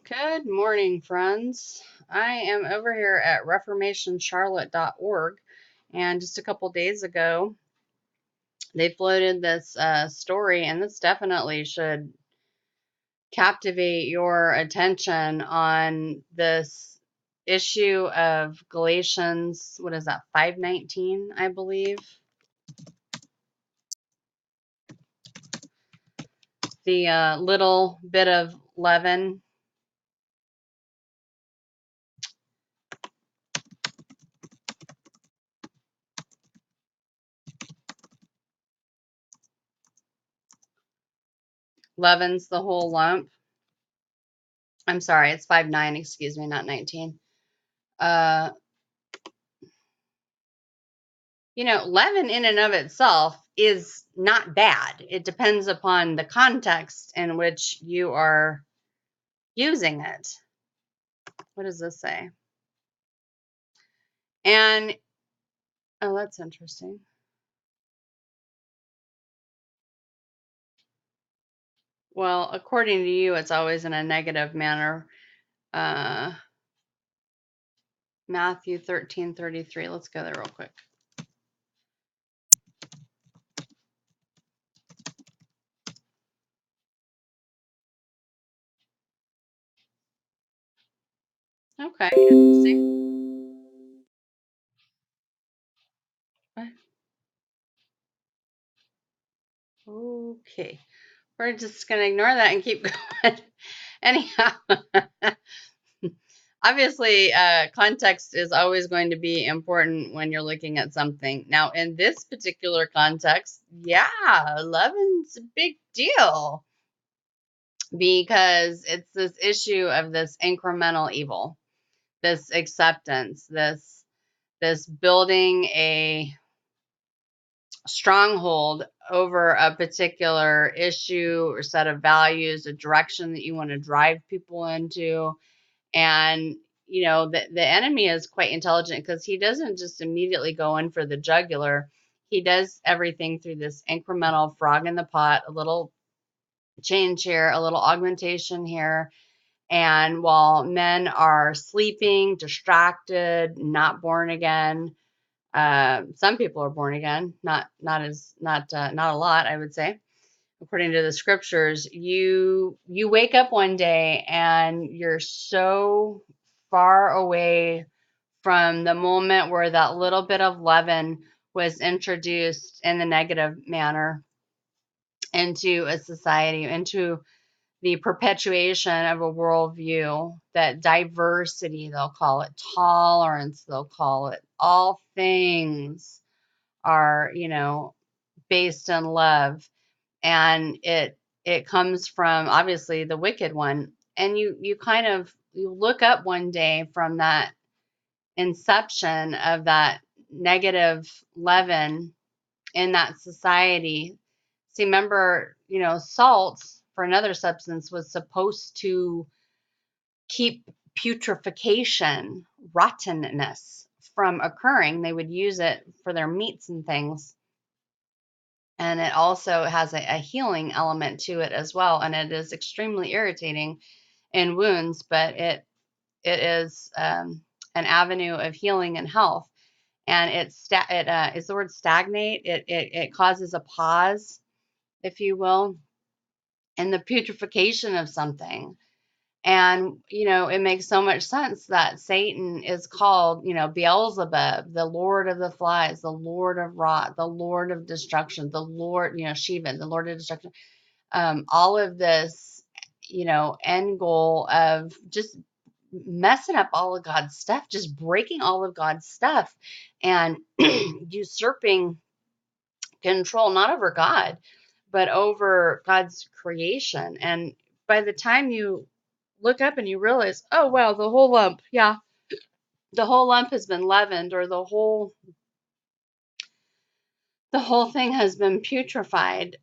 Good morning, friends. I am over here at reformationcharlotte.org, and just a couple days ago, they floated this story, and this definitely should captivate your attention on this issue of Galatians. What is that? 5:19, I believe. The little bit of leaven. Leavens the whole lump. I'm sorry, it's 5:9, excuse me, not 19. Uh, leaven in and of itself is not bad. It depends upon the context in which you are using it. What does this say? And, oh, that's interesting. Well, according to you, it's always in a negative manner. Matthew 13:33. Let's go there real quick. Okay, interesting. Okay, we're just going to ignore that and keep going. Anyhow, obviously, context is always going to be important when you're looking at something. Now, in this particular context, yeah, leaven's a big deal because it's this issue of this incremental evil, this acceptance, this building a stronghold over a particular issue or set of values, a direction that you want to drive people into. And, the enemy is quite intelligent because he doesn't just immediately go in for the jugular. He does everything through this incremental frog in the pot, a little change here, a little augmentation here. And while men are sleeping, distracted, not born again, some people are born again, not a lot, I would say. According to the scriptures, you wake up one day and you're so far away from the moment where that little bit of leaven was introduced in the negative manner into a society, into the perpetuation of a worldview, that diversity, they'll call it, tolerance, they'll call it, all things are, based in love. And it comes from obviously the wicked one. And you kind of you look up one day from that inception of that negative leaven in that society. See, remember, salt for another substance was supposed to keep putrefaction, rottenness from occurring. They would use it for their meats and things. And it also has a healing element to it as well. And it is extremely irritating in wounds, but it is an avenue of healing and health. And it's the word stagnate. It causes a pause, if you will, in the putrefaction of something. And, it makes so much sense that Satan is called, Beelzebub, the Lord of the flies, the Lord of rot, the Lord of destruction, the Lord, Shiva, the Lord of destruction. All of this, end goal of just messing up all of God's stuff, just breaking all of God's stuff and usurping control, not over God, but over God's creation. And by the time you look up and you realize, oh, wow, the whole lump, yeah, the whole lump has been leavened, or the whole thing has been putrefied.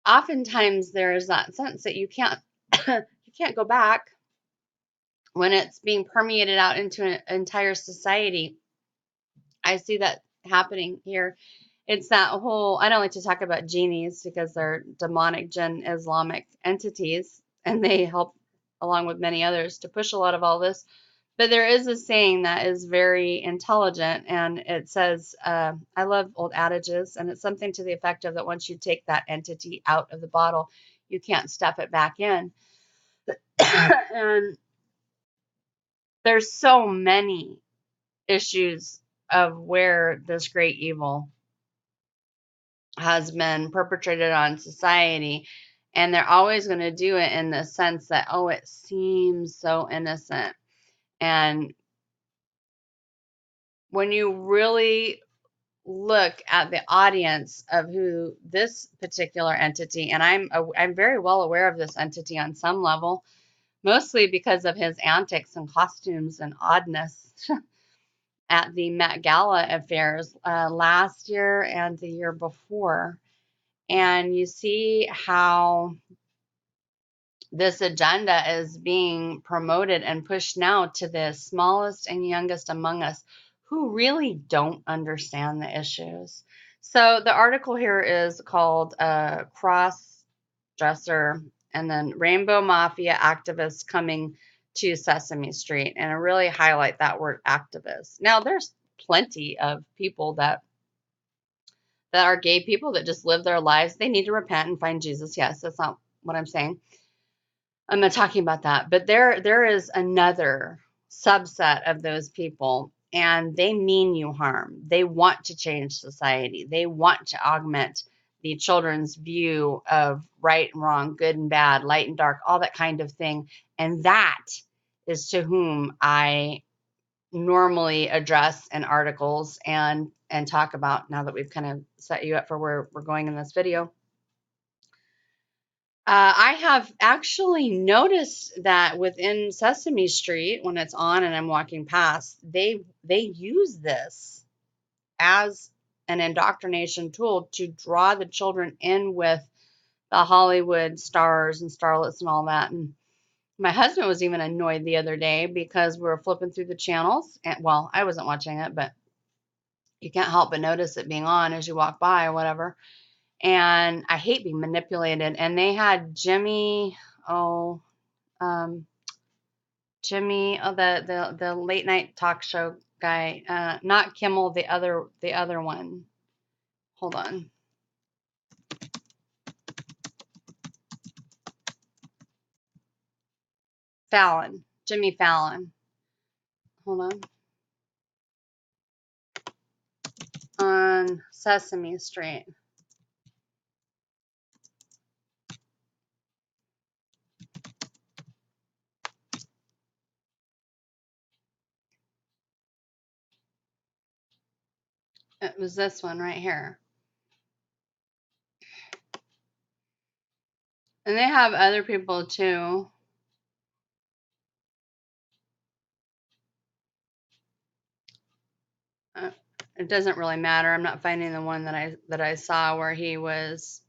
Oftentimes there is that sense that you can't you can't go back when it's being permeated out into an entire society. I see that happening here. It's that whole, I don't like to talk about genies because they're demonic jinn Islamic entities, and they help along with many others, to push a lot of all this. But there is a saying that is very intelligent, and it says, I love old adages, and it's something to the effect of that once you take that entity out of the bottle, you can't stuff it back in. And there's so many issues of where this great evil has been perpetrated on society. And they're always going to do it in the sense that, oh, it seems so innocent. And when you really look at the audience of who this particular entity, and I'm very well aware of this entity on some level, mostly because of his antics and costumes and oddness at the Met Gala affairs last year and the year before. And you see how this agenda is being promoted and pushed now to the smallest and youngest among us who really don't understand the issues. So the article here is called Cross Dresser and then Rainbow Mafia Activists Coming to Sesame Street. And I really highlight that word activist. Now, there's plenty of people that are gay people that just live their lives. They need to repent and find Jesus. Yes, that's not what I'm saying. I'm not talking about that, but there is another subset of those people, and they mean you harm. They want to change society. They want to augment the children's view of right and wrong, good and bad, light and dark, all that kind of thing. And that is to whom I normally address in articles and talk about, now that we've kind of set you up for where we're going in this video. I have actually noticed that within Sesame Street, when it's on and I'm walking past, they use this as an indoctrination tool to draw the children in with the Hollywood stars and starlets and all that. And my husband was even annoyed the other day because we were flipping through the channels. And, well, I wasn't watching it, but you can't help but notice it being on as you walk by or whatever. And I hate being manipulated. And they had Jimmy, um, the late night talk show guy, not Kimmel, the other one. Hold on. Fallon, Jimmy Fallon. Hold on Sesame Street. It was this one right here. And they have other people too. It doesn't really matter. I'm not finding the one that I saw where he was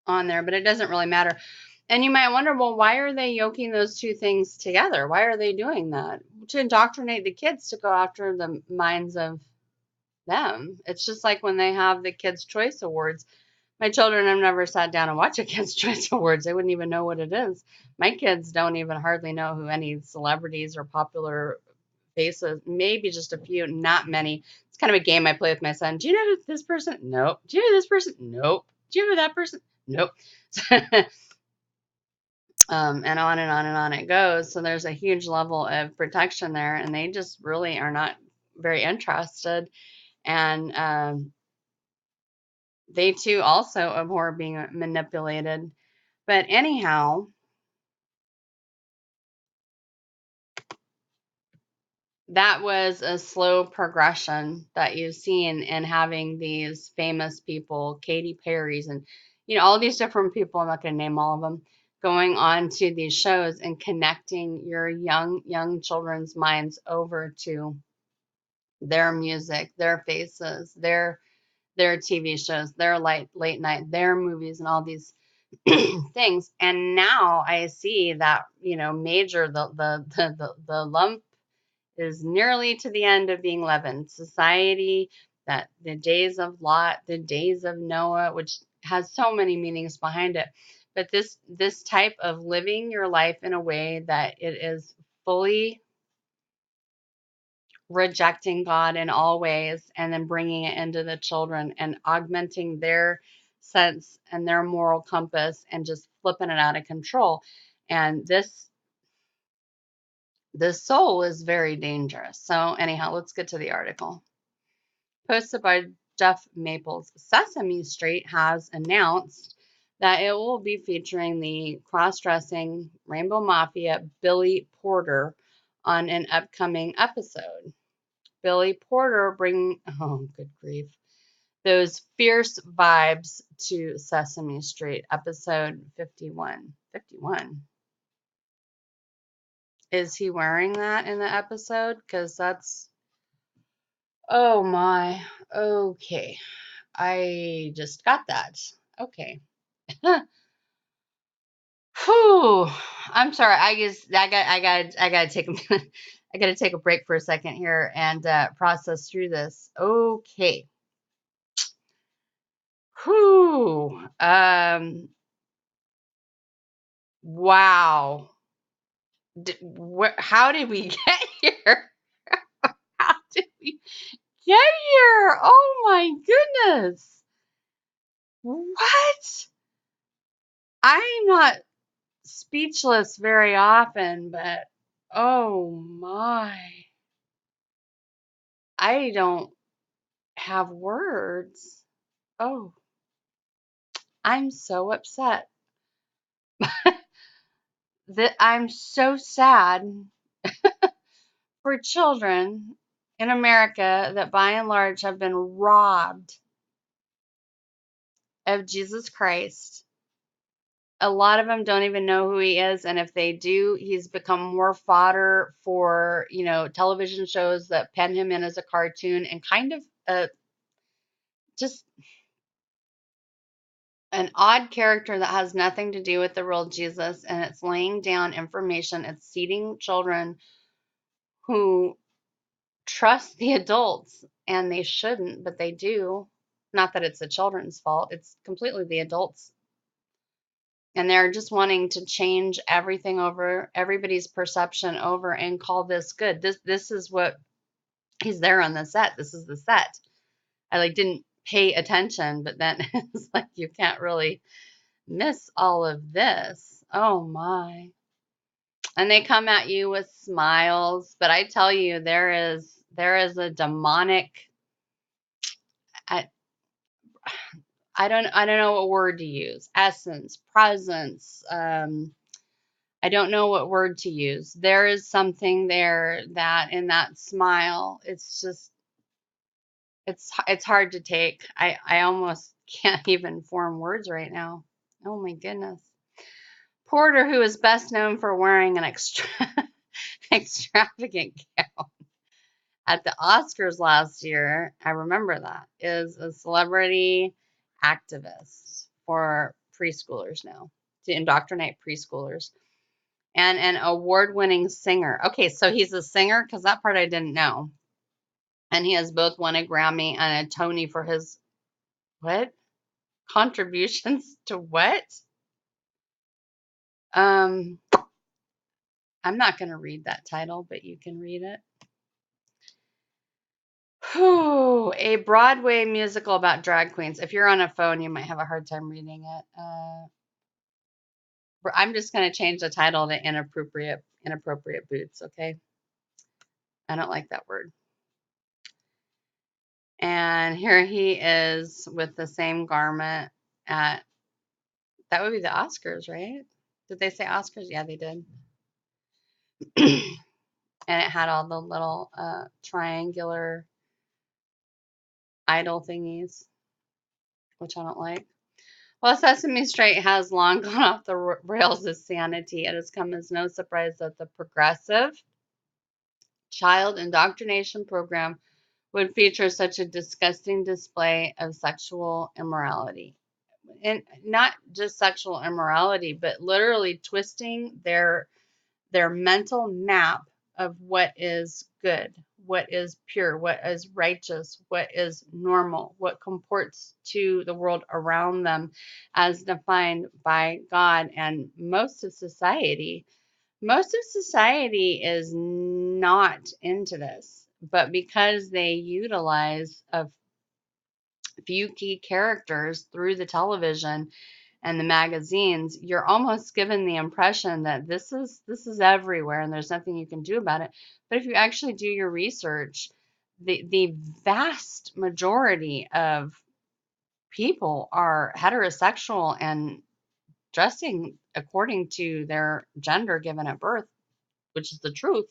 on there, but it doesn't really matter. And you might wonder, well, why are they yoking those two things together? Why are they doing that? To indoctrinate the kids to go after the minds of them. It's just like when they have the Kids' Choice Awards. My children have never sat down and watched a Kids' Choice Awards. They wouldn't even know what it is. My kids don't even hardly know who any celebrities or popular faces, maybe just a few, not many. It's kind of a game I play with my son. Do you know who this person? Nope. Do you know this person? Nope. Do you know that person? Nope. And on and on and on it goes. So there's a huge level of protection there, and they just really are not very interested. And they too also abhor being manipulated. But anyhow, that was a slow progression that you've seen in having these famous people, Katy Perry's, and all these different people. I'm not going to name all of them, going on to these shows and connecting your young children's minds over to their music, their faces, their TV shows, their late night, their movies, and all these things. And now I see that major the lump is nearly to the end of being leavened. Society, that the days of Lot, the days of Noah, which has so many meanings behind it. But this type of living your life in a way that it is fully rejecting God in all ways and then bringing it into the children and augmenting their sense and their moral compass and just flipping it out of control. And this soul is very dangerous. So anyhow, let's get to the article. Posted by Jeff Maples. Sesame Street has announced that it will be featuring the cross-dressing Rainbow Mafia Billy Porter on an upcoming episode. Billy Porter bring, oh, good grief, those fierce vibes to Sesame Street, episode 51. 51. Is he wearing that in the episode? Because that's, oh my, okay. I just got that. Okay. Whew. I'm sorry. I gotta take I gotta take a break for a second here and process through this. Okay. Whew. Wow. How did we get here? How did we get here? Oh my goodness. What? I'm not speechless very often, but oh my. I don't have words. Oh, I'm so upset. That I'm so sad for children in America that by and large have been robbed of Jesus Christ. A lot of them don't even know who he is, and if they do, he's become more fodder for, television shows that pen him in as a cartoon and kind of just an odd character that has nothing to do with the real Jesus, and it's laying down information. It's seeding children who trust the adults, and they shouldn't, but they do. Not that it's the children's fault, it's completely the adults. And they're just wanting to change everything over, everybody's perception over, and call this good. This is what he's there on the set. This is the set. I didn't pay attention, but then it's like you can't really miss all of this. Oh my. And they come at you with smiles, but I tell you there is a demonic I, I don't know what word to use. Essence, presence, I don't know what word to use. There is something there that in that smile, it's just it's hard to take. I almost can't even form words right now. Oh my goodness. Porter, who is best known for wearing an extravagant gown at the Oscars last year, I remember that, is a celebrity activist for preschoolers now, to indoctrinate preschoolers, and an award-winning singer. Okay, so he's a singer, because that part I didn't know. And he has both won a Grammy and a Tony for his, what? Contributions to what? Um, I'm not going to read that title, but you can read it. Whew, a Broadway musical about drag queens. If you're on a phone, you might have a hard time reading it. I'm just going to change the title to inappropriate boots, okay? I don't like that word. And here he is with the same garment at, that would be the Oscars, right? Did they say Oscars? Yeah, they did. And it had all the little triangular idol thingies, which I don't like. While Sesame Street has long gone off the rails of sanity, it has come as no surprise that the progressive child indoctrination program would feature such a disgusting display of sexual immorality. And not just sexual immorality, but literally twisting their mental map of what is good, what is pure, what is righteous, what is normal, what comports to the world around them as defined by God. And most of society is not into this, but because they utilize a few key characters through the television and the magazines, you're almost given the impression that this is everywhere and there's nothing you can do about it. But if you actually do your research, the vast majority of people are heterosexual and dressing according to their gender given at birth, which is the truth.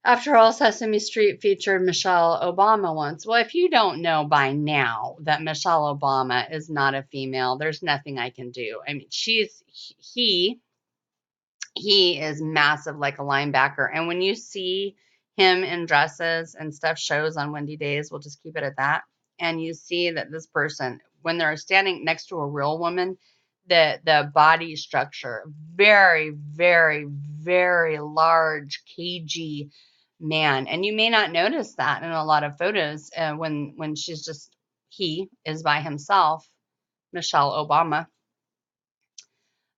After all, Sesame Street featured Michelle Obama once. Well, if you don't know by now that Michelle Obama is not a female, there's nothing I can do. I mean, he he is massive like a linebacker. And when you see him in dresses and stuff shows on windy days, we'll just keep it at that. And you see that this person, when they're standing next to a real woman, the body structure, very, very, very large, cagey man. And you may not notice that in a lot of photos when she's just he is by himself, Michelle Obama.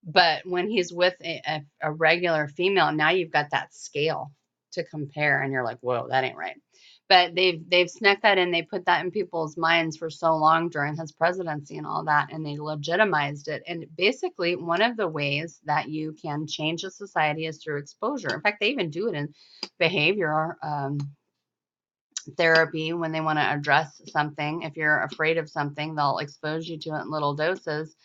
But when he's with a regular female, now you've got that scale to compare, and you're like, whoa, that ain't right. But they've snuck that in. They put that in people's minds for so long during his presidency and all that, and they legitimized it. And basically, one of the ways that you can change a society is through exposure. In fact, they even do it in behavior therapy when they want to address something. If you're afraid of something, they'll expose you to it in little doses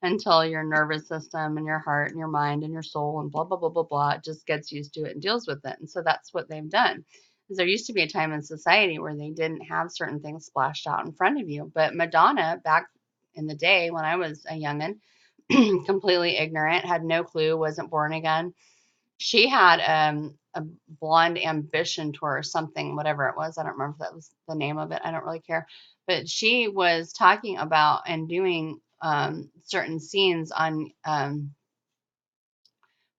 until your nervous system and your heart and your mind and your soul and blah, blah, blah, blah, blah just gets used to it and deals with it. And so that's what they've done. Because there used to be a time in society where they didn't have certain things splashed out in front of you. But Madonna, back in the day when I was a youngin', completely ignorant, had no clue, wasn't born again, she had a blonde ambition tour or something, whatever it was. I don't remember if that was the name of it. I don't really care. But she was talking about and doing certain scenes on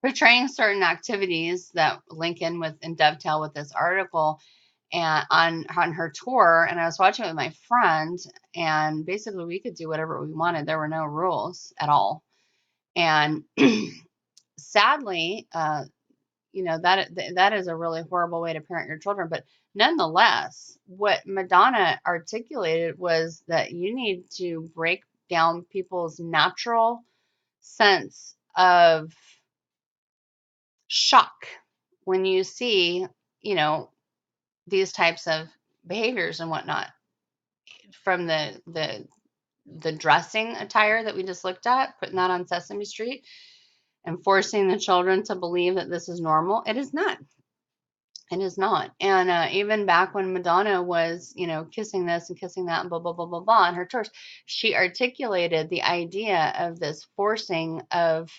portraying certain activities that link in with and dovetail with this article and on her tour. And I was watching it with my friend, and basically we could do whatever we wanted. There were no rules at all. And sadly, that is a really horrible way to parent your children. But nonetheless, what Madonna articulated was that you need to break down people's natural sense of shock when you see, you know, these types of behaviors and whatnot, from the dressing attire that we just looked at, putting that on Sesame Street and forcing the children to believe that this is normal. It is not. It is not. And even back when Madonna was, kissing this and kissing that and blah, blah, blah, blah, blah on her tours, she articulated the idea of this forcing of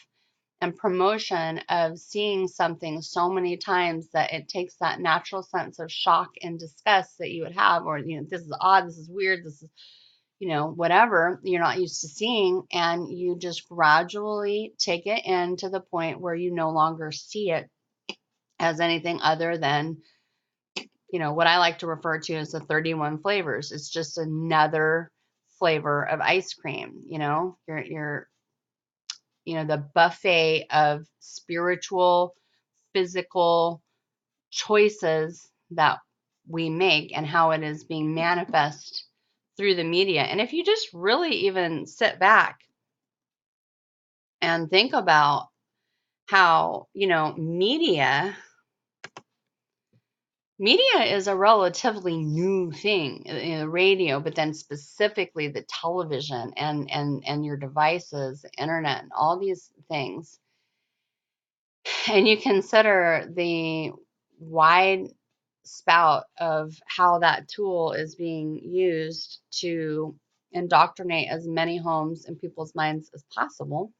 and promotion of seeing something so many times that it takes that natural sense of shock and disgust that you would have, or, this is odd, this is weird, this is, whatever you're not used to seeing. And you just gradually take it in to the point where you no longer see it as anything other than what I like to refer to as the 31 flavors. It's just another flavor of ice cream. Your the buffet of spiritual, physical choices that we make and how it is being manifest through the media. And if you just really even sit back and think about how, media is a relatively new thing, the radio, but then specifically the television and your devices, the internet, and all these things. And you consider the wide spout of how that tool is being used to indoctrinate as many homes and people's minds as possible.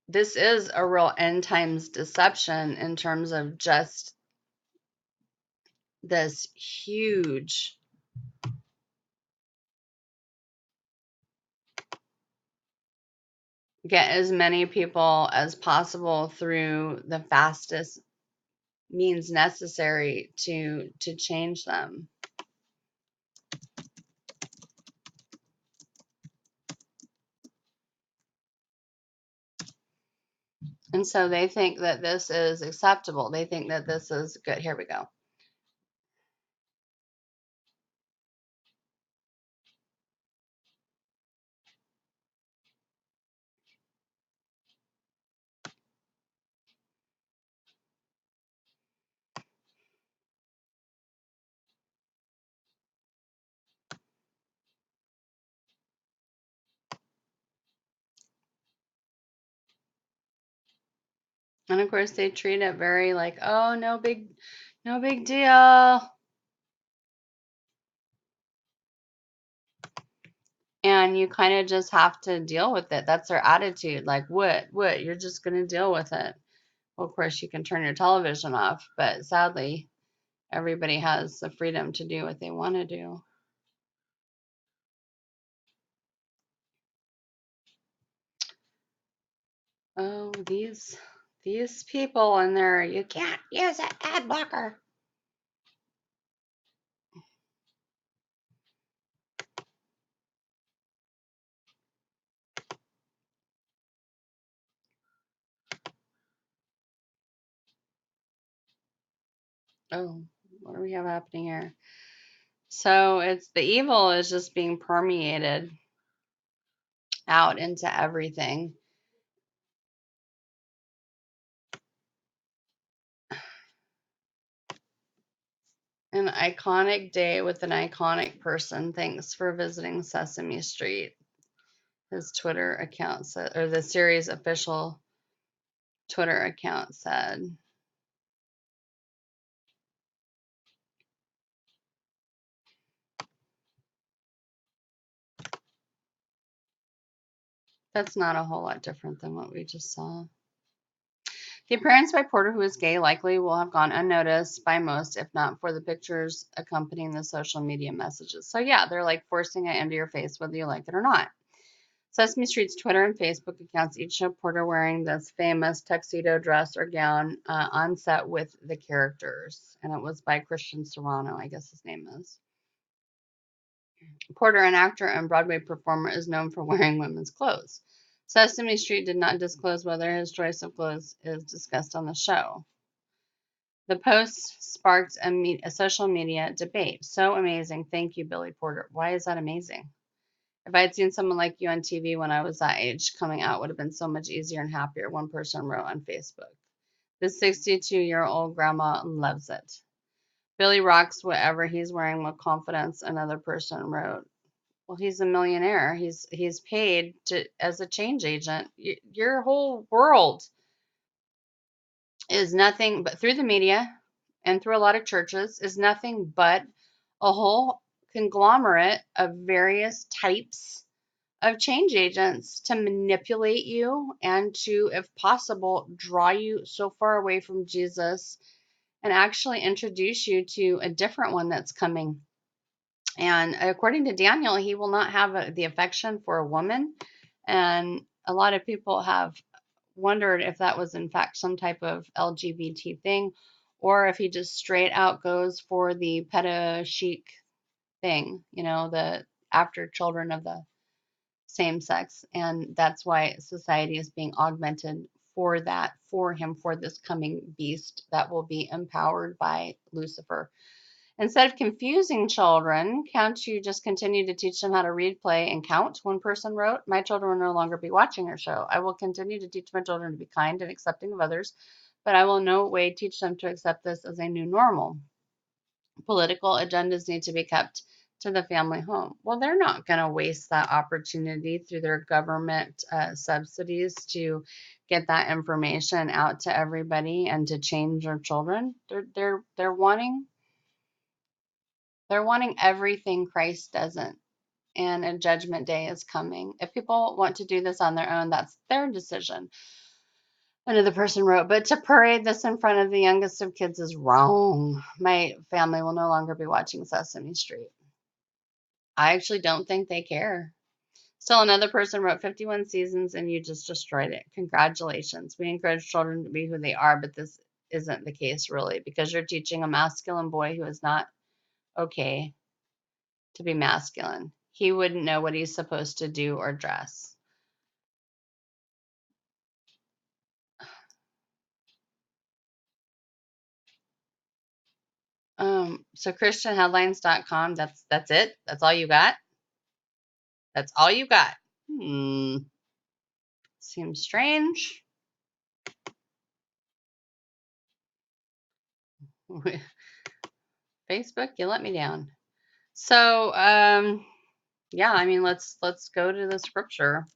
This is a real end times deception in terms of just this huge get as many people as possible through the fastest means necessary to change them. And so they think that this is acceptable. They think that this is good. Here we go. And of course they treat it very like, oh, no big deal. And you kind of just have to deal with it. That's their attitude. Like, what? You're just going to deal with it. Well, of course, you can turn your television off, but sadly, everybody has the freedom to do what they want to do. Oh, these people in there, you can't use an ad blocker. Oh, what do we have happening here? So it's the evil is just being permeated out into everything. An iconic day with an iconic person. Thanks for visiting Sesame Street. His Twitter account said, or the series official Twitter account said. That's not a whole lot different than what we just saw. The appearance by Porter, who is gay, likely will have gone unnoticed by most, if not for the pictures accompanying the social media messages. So, yeah, they're like forcing it into your face, whether you like it or not. Sesame Street's Twitter and Facebook accounts each show Porter wearing this famous tuxedo dress or gown on set with the characters. And it was by Christian Serrano, I guess his name is. Porter, an actor and Broadway performer, is known for wearing women's clothes. Sesame Street did not disclose whether his choice of clothes is discussed on the show. The post sparked a social media debate. So amazing. Thank you, Billy Porter. Why is that amazing? If I had seen someone like you on TV when I was that age, coming out would have been so much easier and happier, one person wrote on Facebook. The 62-year-old grandma loves it. Billy rocks whatever he's wearing with confidence, another person wrote. Well, he's a millionaire. He's paid to as a change agent. Your whole world is nothing but through the media and through a lot of churches is nothing but a whole conglomerate of various types of change agents to manipulate you and to, if possible, draw you so far away from Jesus and actually introduce you to a different one that's coming. And according to Daniel, he will not have the affection for a woman. And a lot of people have wondered if that was, in fact, some type of LGBT thing or if he just straight out goes for the pedo chic thing, the after children of the same sex. And that's why society is being augmented for that, for him, for this coming beast that will be empowered by Lucifer. Instead of confusing children, can't you just continue to teach them how to read, play, and count? One person wrote, my children will no longer be watching your show. I will continue to teach my children to be kind and accepting of others, but I will in no way teach them to accept this as a new normal. Political agendas need to be kept to the family home. Well, they're not going to waste that opportunity through their government subsidies to get that information out to everybody and to change their children. They're wanting everything Christ doesn't, and a judgment day is coming. If people want to do this on their own, that's their decision. Another person wrote, but to parade this in front of the youngest of kids is wrong. My family will no longer be watching Sesame Street. I actually don't think they care. Still, another person wrote 51 seasons and you just destroyed it. Congratulations. We encourage children to be who they are, but this isn't the case really because you're teaching a masculine boy who is not okay to be masculine. He wouldn't know what he's supposed to do or dress. So christianheadlines.com, that's it? That's all you got? That's all you got? Seems strange. Facebook, you let me down. So, yeah, I mean, let's go to the scripture.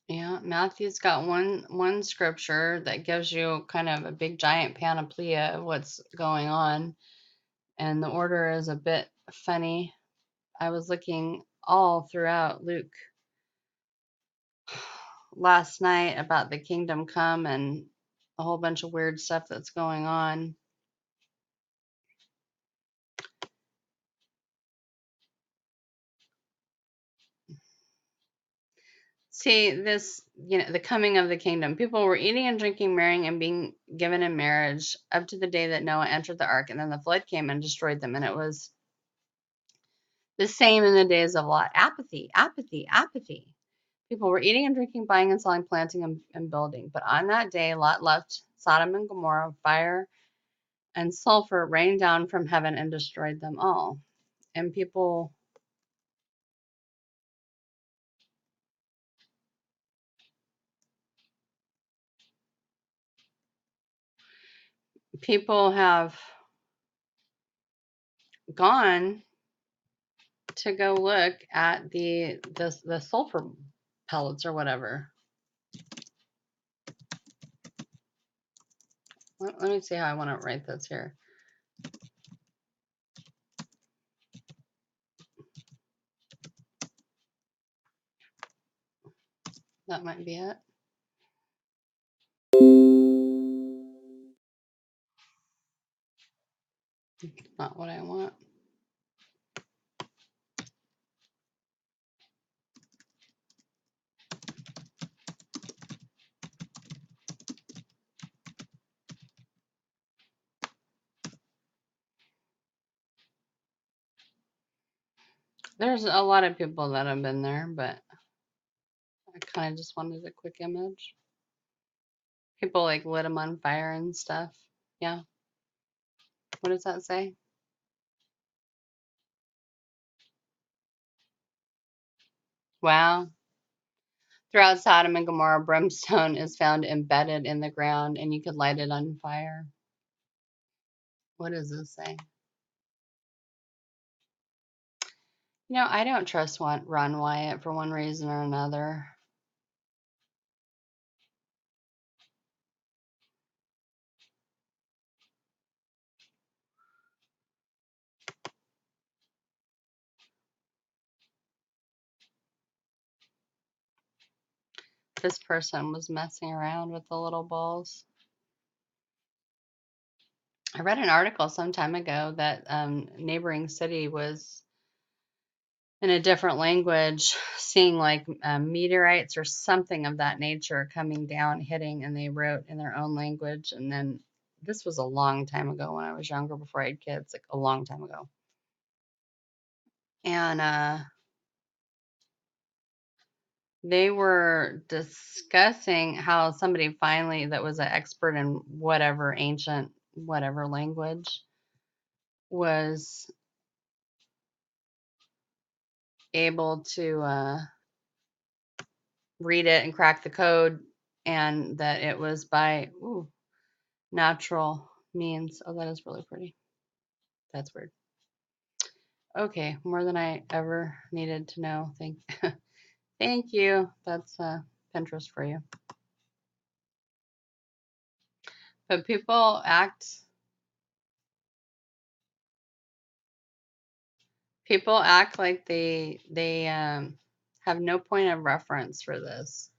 Yeah, Matthew's got one scripture that gives you kind of a big giant panoplia of what's going on, and the order is a bit funny. I was looking all throughout Luke last night about the kingdom come and a whole bunch of weird stuff that's going on. See, this, the coming of the kingdom. People were eating and drinking, marrying, and being given in marriage up to the day that Noah entered the ark, and then the flood came and destroyed them. And it was the same in the days of Lot. Apathy, apathy, apathy. People were eating and drinking, buying and selling, planting and building. But on that day, Lot left Sodom and Gomorrah. Fire and sulfur rained down from heaven and destroyed them all. And people have gone to go look at the sulfur pellets or whatever. Let me see how I want to write this here. That might be it. Not what I want. There's a lot of people that have been there, but I kind of just wanted a quick image. People like lit them on fire and stuff. Yeah. What does that say? Wow. Throughout Sodom and Gomorrah, brimstone is found embedded in the ground and you could light it on fire. What does this say? I don't trust Ron Wyatt for one reason or another. This person was messing around with the little balls. I read an article some time ago that neighboring city was in a different language, seeing like meteorites or something of that nature coming down, hitting, and they wrote in their own language. And then this was a long time ago when I was younger, before I had kids, like a long time ago. And they were discussing how somebody finally, that was an expert in whatever ancient, whatever language, was able to read it and crack the code, and that it was by natural means. Oh, that is really pretty. That's weird. Okay, more than I ever needed to know. Thank you. That's Pinterest for you. But people act like they have no point of reference for this.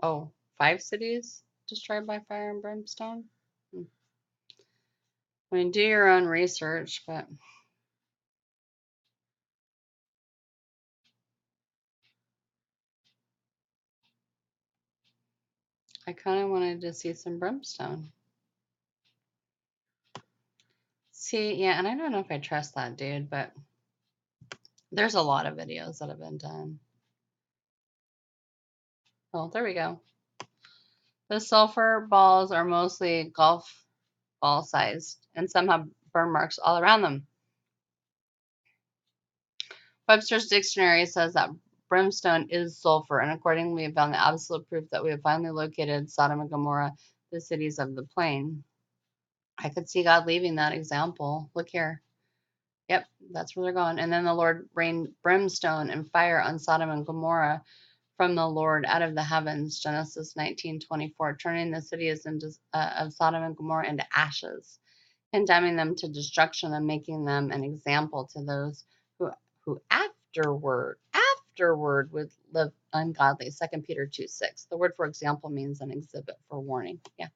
Oh, 5 cities destroyed by fire and brimstone? I mean, do your own research, but I kind of wanted to see some brimstone. See, yeah, and I don't know if I trust that dude, but there's a lot of videos that have been done. Oh, there we go. The sulfur balls are mostly golf ball sized, and some have burn marks all around them. Webster's dictionary says that brimstone is sulfur, and accordingly, we have found the absolute proof that we have finally located Sodom and Gomorrah, the cities of the plain. I could see God leaving that example. Look here. Yep, that's where they're going. And then the Lord rained brimstone and fire on Sodom and Gomorrah from the Lord out of the heavens. Genesis 19:24, turning the cities of Sodom and Gomorrah into ashes, condemning them to destruction and making them an example to those who afterward would live ungodly. 2 Peter 2:6. The word for example means an exhibit for warning. Yeah,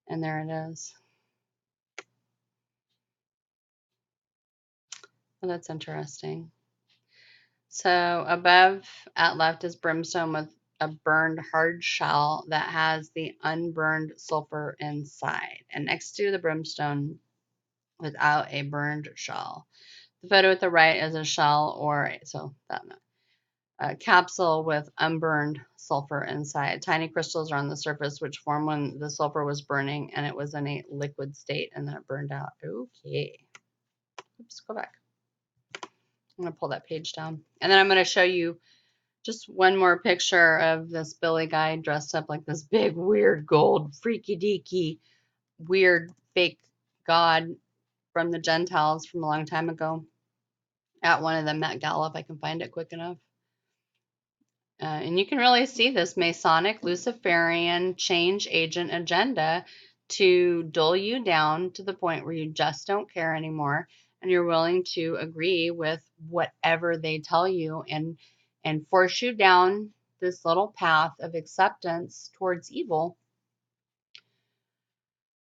and there it is. Well, that's interesting. So above at left is brimstone with a burned hard shell that has the unburned sulfur inside. And next to the brimstone without a burned shell. The photo at the right is a shell a capsule with unburned sulfur inside. Tiny crystals are on the surface which formed when the sulfur was burning and it was in a liquid state and then it burned out. Okay. Oops, go back. I'm going to pull that page down. And then I'm going to show you just one more picture of this Billy guy dressed up like this big, weird, gold, freaky deaky, weird, fake god from the Gentiles from a long time ago at one of the Met Gala, if I can find it quick enough. And you can really see this Masonic Luciferian change agent agenda to dull you down to the point where you just don't care anymore and you're willing to agree with whatever they tell you and force you down this little path of acceptance towards evil.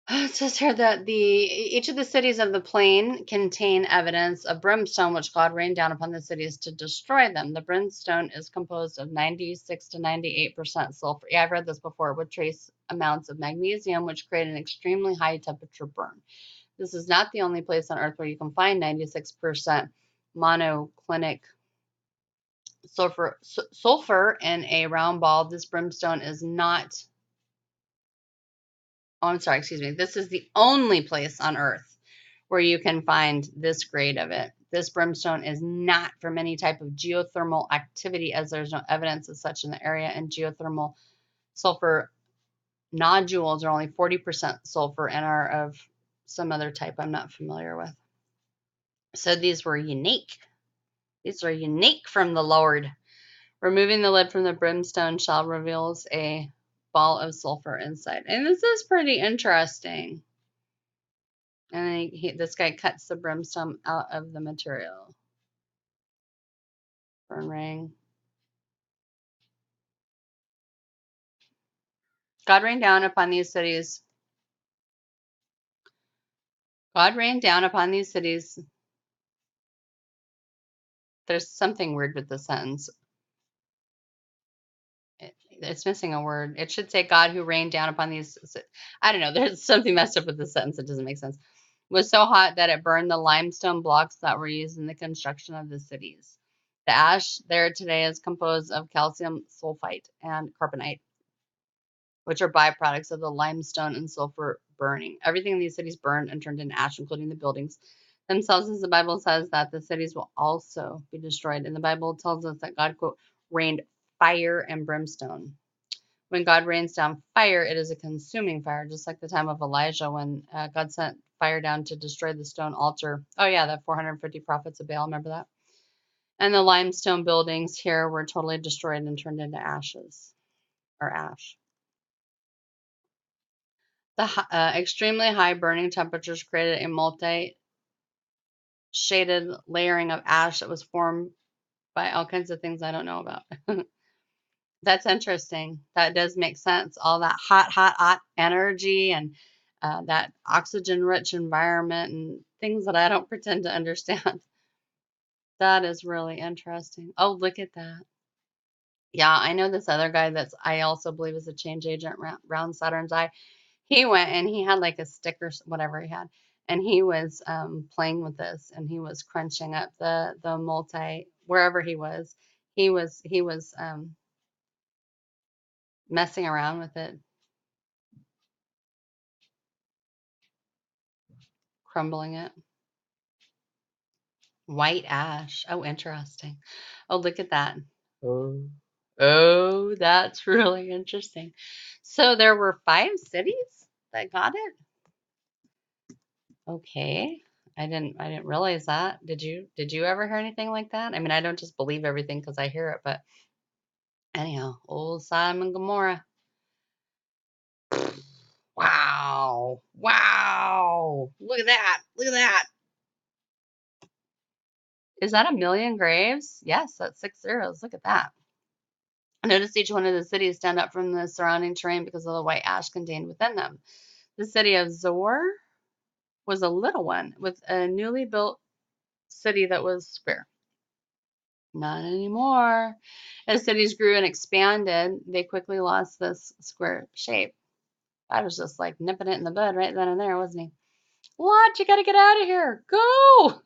It says here that each of the cities of the plain contain evidence of brimstone, which God rained down upon the cities to destroy them. The brimstone is composed of 96 to 98% sulfur. Yeah, I've read this before, with trace amounts of magnesium, which create an extremely high temperature burn. This is not the only place on Earth where you can find 96% monoclinic sulfur in a round ball. This brimstone is not. Oh, I'm sorry, excuse me. This is the only place on Earth where you can find this grade of it. This brimstone is not from any type of geothermal activity, as there's no evidence of such in the area, and geothermal sulfur nodules are only 40% sulfur and are of some other type I'm not familiar with. So these were unique. These are unique from the Lord. Removing the lid from the brimstone shell reveals a ball of sulfur inside. And this is pretty interesting. And this guy cuts the brimstone out of the material. Burn ring. God rained down upon these cities. God rained down upon these cities. There's something weird with the sentence. It's missing a word. It should say God who rained down upon these. I don't know. There's something messed up with the sentence. It doesn't make sense. Was so hot that it burned the limestone blocks that were used in the construction of the cities. The ash there today is composed of calcium sulfite and carbonate, which are byproducts of the limestone and sulfur burning. Everything in these cities burned and turned into ash, including the buildings themselves, as the Bible says that the cities will also be destroyed. And the Bible tells us that God, quote, rained fire and brimstone. When God rains down fire, it is a consuming fire, just like the time of Elijah when God sent fire down to destroy the stone altar. Oh, yeah, the 450 prophets of Baal. Remember that? And the limestone buildings here were totally destroyed and turned into ashes or ash. The extremely high burning temperatures created a multi-shaded layering of ash that was formed by all kinds of things I don't know about. That's interesting. That does make sense. All that hot energy and that oxygen-rich environment and things that I don't pretend to understand. That is really interesting. Oh, look at that. Yeah, I know this other guy that's I also believe is a change agent round Saturn's eye. He went and he had like a stick or whatever he had, and he was playing with this and he was crunching up the multi wherever he was. He was messing around with it, crumbling it. White ash. Oh, interesting. Oh, look at that. Oh, oh, that's really interesting. So there were 5 cities that got it. Okay. I didn't realize that. Did you ever hear anything like that? I mean, I don't just believe everything because I hear it, but anyhow, old Sodom and Gomorrah. Wow. Wow. Look at that. Look at that. Is that 1,000,000 graves? Yes, that's 6 zeros. Look at that. Notice each one of the cities stand up from the surrounding terrain because of the white ash contained within them. The city of Zor was a little one with a newly built city that was square. Not anymore. As cities grew and expanded, they quickly lost this square shape. I was just like nipping it in the bud right then and there, wasn't he? What? You got to get out of here. Go.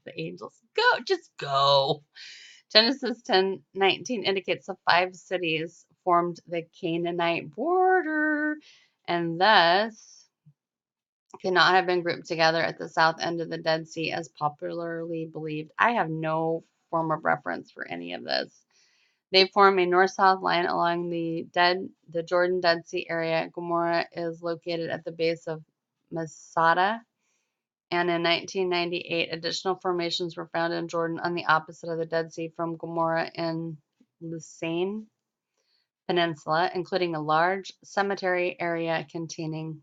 The angels. Go. Just go. Genesis 10:19 indicates the 5 cities formed the Canaanite border and thus could not have been grouped together at the south end of the Dead Sea as popularly believed. I have no form of reference for any of this. They form a north-south line along the Jordan Dead Sea area. Gomorrah is located at the base of Masada, and in 1998, additional formations were found in Jordan on the opposite of the Dead Sea from Gomorrah in Lusane Peninsula, including a large cemetery area containing,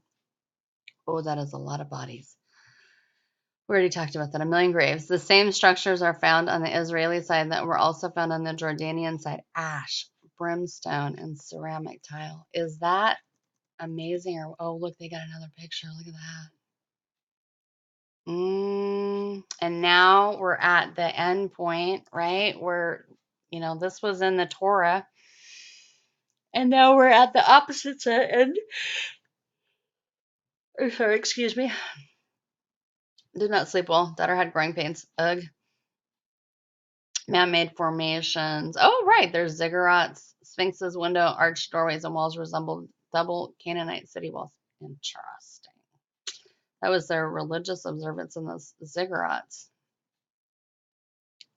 oh, that is a lot of bodies. We already talked about that, 1,000,000 graves. The same structures are found on the Israeli side that were also found on the Jordanian side. Ash, brimstone, and ceramic tile. Is that amazing? Or oh, look, they got another picture. Look at that. And now we're at the end point, right? Where, this was in the Torah. And now we're at the opposite end. Sorry, excuse me. Did not sleep well. Daughter had growing pains. Ugh. Man-made formations. Oh, right. There's ziggurats, sphinxes, window, arched doorways, and walls resembled double Canaanite city walls. Interesting. That was their religious observance in those ziggurats.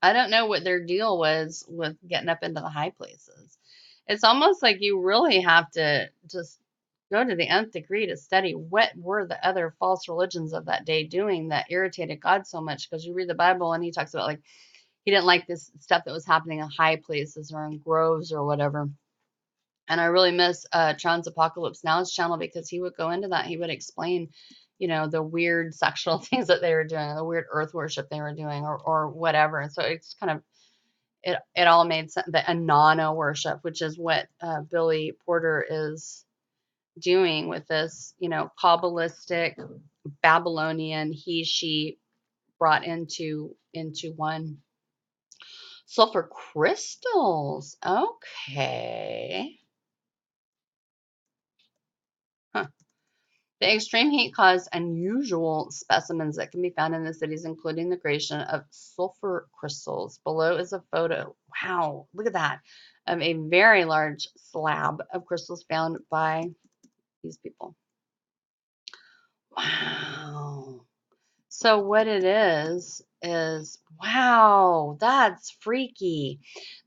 I don't know what their deal was with getting up into the high places. It's almost like you really have to just go to the nth degree to study what were the other false religions of that day doing that irritated God so much. Because you read the Bible and he talks about like he didn't like this stuff that was happening in high places or in groves or whatever. And I really miss Tron's Apocalypse Now's channel because he would go into that. He would explain, the weird sexual things that they were doing, the weird earth worship they were doing, or whatever. And so it's kind of it all made sense. The Anana worship, which is what Billy Porter is doing with this, Kabbalistic Babylonian he she brought into one. Sulfur crystals. Okay. Huh. The extreme heat caused unusual specimens that can be found in the cities, including the creation of sulfur crystals. Below is a photo. Wow, look at that. Of a very large slab of crystals found by these people. Wow. So what it is, wow, that's freaky.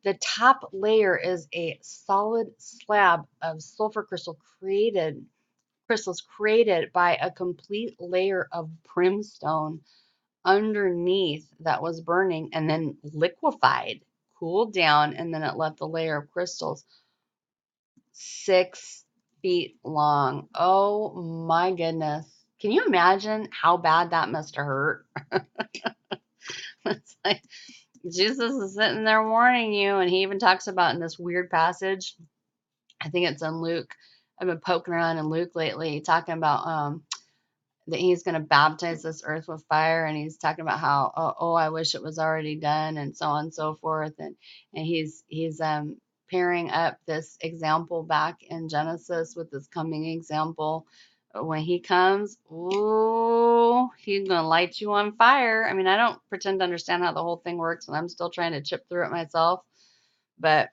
The top layer is a solid slab of sulfur crystals created by a complete layer of brimstone underneath that was burning and then liquefied, cooled down, and then it left a layer of crystals 6 feet long. Oh my goodness. Can you imagine how bad that must have hurt? It's like Jesus is sitting there warning you, and he even talks about in this weird passage, I think it's in Luke. I've been poking around in Luke lately, talking about that he's going to baptize this earth with fire, and he's talking about how I wish it was already done, and so on and so forth, and he's pairing up this example back in Genesis with this coming example. When he comes, ooh, he's going to light you on fire. I mean, I don't pretend to understand how the whole thing works, and I'm still trying to chip through it myself, but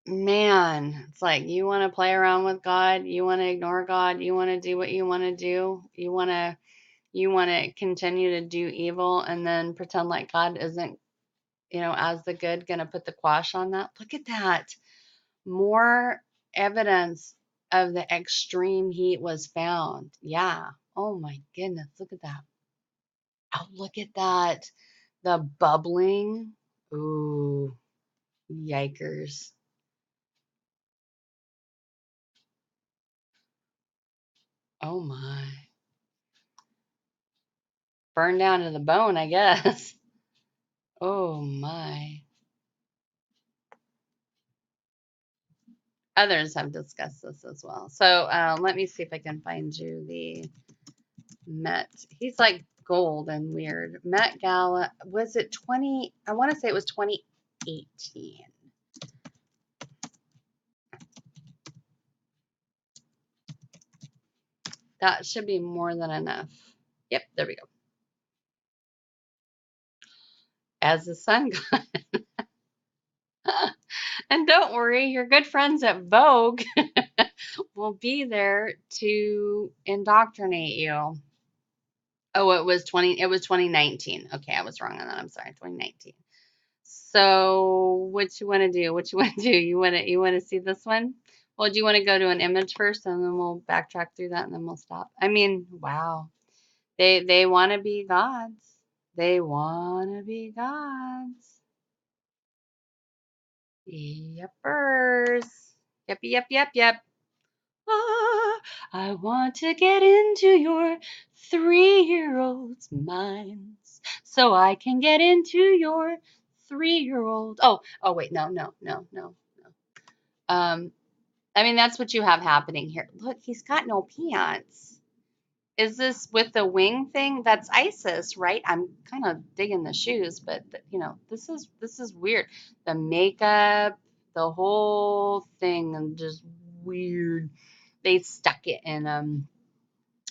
man, it's like you want to play around with God, you want to ignore God, you want to do what you want to do, you want to continue to do evil and then pretend like God isn't, as the good, going to put the quash on that. Look at that. More evidence of the extreme heat was found. Yeah. Oh my goodness. Look at that. Oh, look at that. The bubbling. Ooh, yikers. Oh my. Burned down to the bone, I guess. Oh my. Others have discussed this as well. So let me see if I can find you the Met. He's like gold and weird. Met Gala. Was it 20? I want to say it was 2018. That should be more than enough. Yep, there we go. As the sun god. And don't worry, your good friends at Vogue will be there to indoctrinate you. Oh, it was 2019. Okay, I was wrong on that. I'm sorry. 2019. So what you want to do? What you want to do? You want to see this one? Well, do you want to go to an image first, and then we'll backtrack through that, and then we'll stop? I mean, wow. They want to be gods. They want to be gods. Yepers. Yep, yep, yep, yep. Ah, I want to get into your 3-year-old's minds so I can get into your 3-year-old. Oh, wait, no, no, no, no, no. I mean, that's what you have happening here. Look, he's got no pants. Is this with the wing thing? That's ISIS, right? I'm kind of digging the shoes, but this is weird. The makeup, the whole thing, and just weird. They stuck it in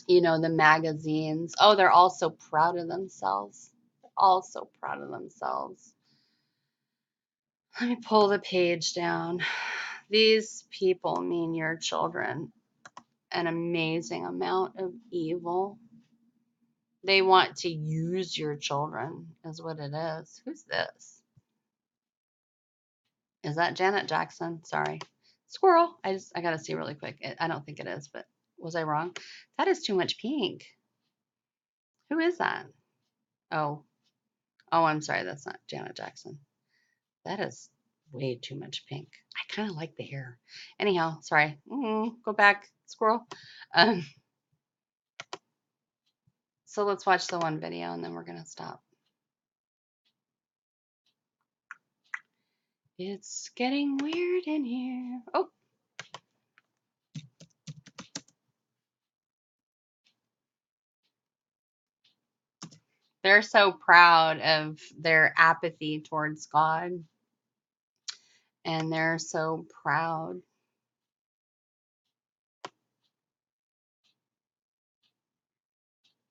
the magazines. Oh, they're all so proud of themselves. They're all so proud of themselves. Let me pull the page down. These people mean your children an amazing amount of evil. They want to use your children, is what it is. Who's this? Is that Janet Jackson? Sorry. Squirrel. I gotta see really quick. I don't think it is, but was I wrong? That is too much pink. Who is that? Oh, I'm sorry. That's not Janet Jackson. That is way too much pink. I kind of like the hair. Anyhow, sorry. Go back, squirrel. Um, so let's watch the one video and then we're going to stop. It's getting weird in here. Oh. They're so proud of their apathy towards God. And they're so proud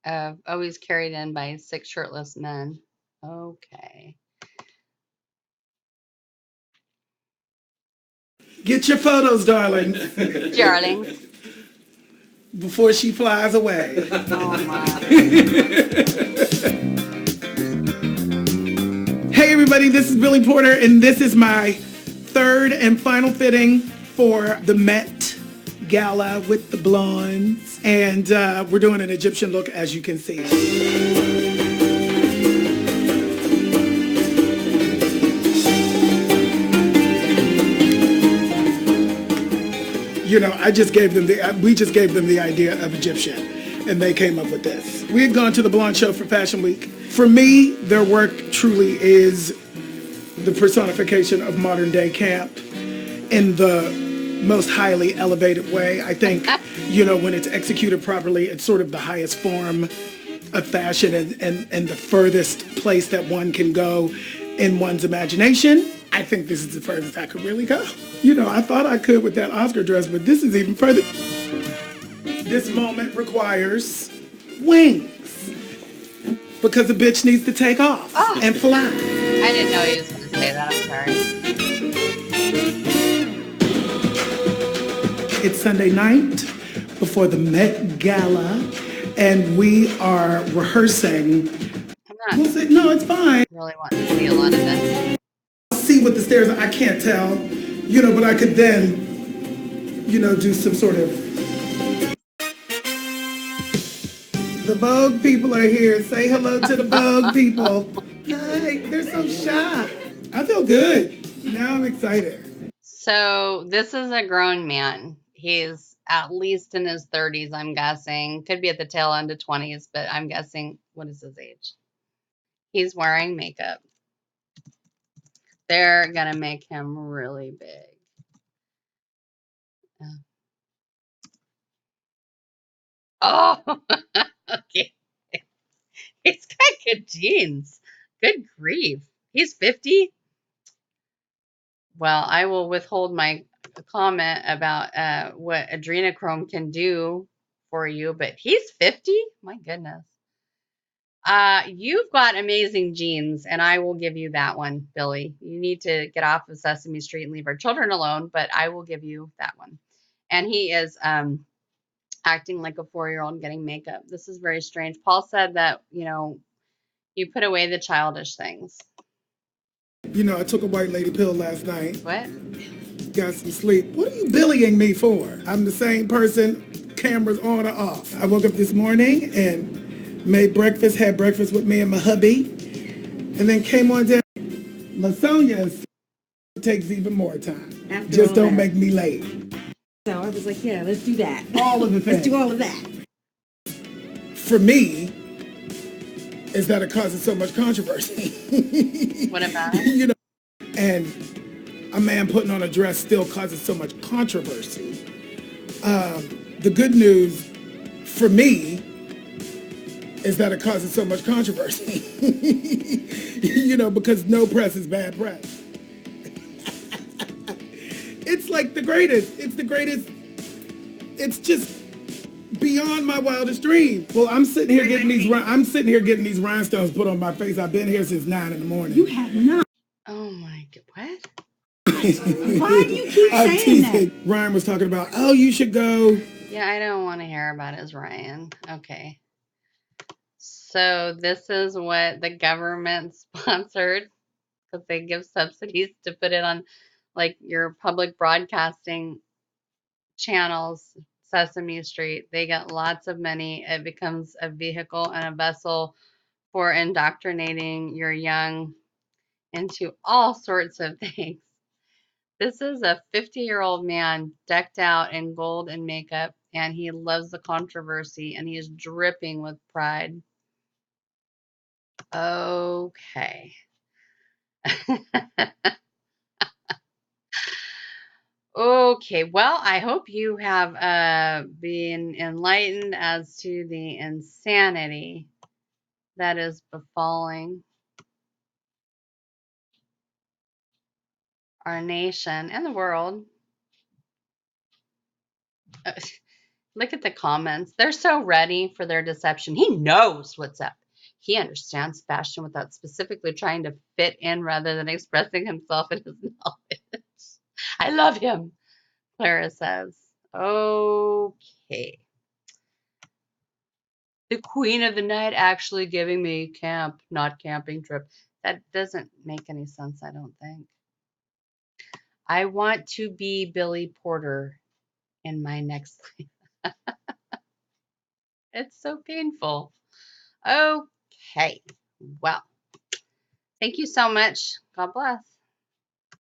of always carried in by 6 shirtless men. Okay. Get your photos, darling. Darling. Before she flies away. Oh my. Hey everybody, this is Billy Porter, and this is my third and final fitting for the Met Gala with the blondes. And we're doing an Egyptian look, as you can see. You know, we just gave them the idea of Egyptian, and they came up with this. We had gone to the Blonde Show for Fashion Week. For me, their work truly is the personification of modern day camp in the most highly elevated way. I think, you know, when it's executed properly, it's sort of the highest form of fashion and the furthest place that one can go in one's imagination. I think this is the furthest I could really go. You know, I thought I could with that Oscar dress, but this is even further. This moment requires wings because the bitch needs to take off and fly. I didn't know he was going to say that. I'm sorry. It's Sunday night before the Met Gala, and we are rehearsing. I'm not No, it's fine. really wanting to see a lot of this. See what the stairs are. I can't tell, you know, but I could then, you know, do some sort of. The Vogue people are here. Say hello to the Vogue people. Hi, they're so shy. I feel good. Now I'm excited. So this is a grown man. He's at least in his 30s, I'm guessing. Could be at the tail end of 20s, but I'm guessing, what is his age? He's wearing makeup. They're going to make him really big. Oh, okay. He's got good genes. Good grief. He's 50? Well, I will withhold my comment about what adrenochrome can do for you, but he's 50? My goodness. You've got amazing genes, and I will give you that one, Billy. You need to get off of Sesame Street and leave our children alone, but I will give you that one. And he is acting like a 4-year-old getting makeup. This is very strange. Paul said that, you know, you put away the childish things. You know, I took a white lady pill last night. What? Got some sleep. What are you billying me for? I'm the same person, cameras on or off. I woke up this morning and made breakfast, had breakfast with me and my hubby, and then came on down. LaSonia takes even more time. Just don't make me late. So I was like, yeah, let's do that. All of the things. Let's do all of that. For me, is that it causes so much controversy. What about it? You know, and a man putting on a dress still causes so much controversy. The good news for me is that it causes so much controversy. You know, because no press is bad press. It's like the greatest. It's the greatest. It's just beyond my wildest dreams. Well, I'm sitting here getting these rhinestones put on my face. I've been here since 9 in the morning. You have not. Oh my God, what? Why do you keep saying that? Ryan was talking about, oh, you should go. Yeah, I don't want to hear about his Ryan. Okay. So this is what the government sponsored because they give subsidies to put it on like your public broadcasting channels, Sesame Street. They get lots of money. It becomes a vehicle and a vessel for indoctrinating your young into all sorts of things. This is a 50-year-old man decked out in gold and makeup, and he loves the controversy, and he is dripping with pride. Okay. Okay, well, I hope you have been enlightened as to the insanity that is befalling our nation and the world. Look at the comments. They're so ready for their deception. He knows what's up. He understands fashion without specifically trying to fit in rather than expressing himself in his knowledge. I love him, Clara says. Okay. The queen of the night actually giving me camp, not camping trip. That doesn't make any sense, I don't think. I want to be Billy Porter. in my next life. It's so painful. Okay. Well, thank you so much. God bless.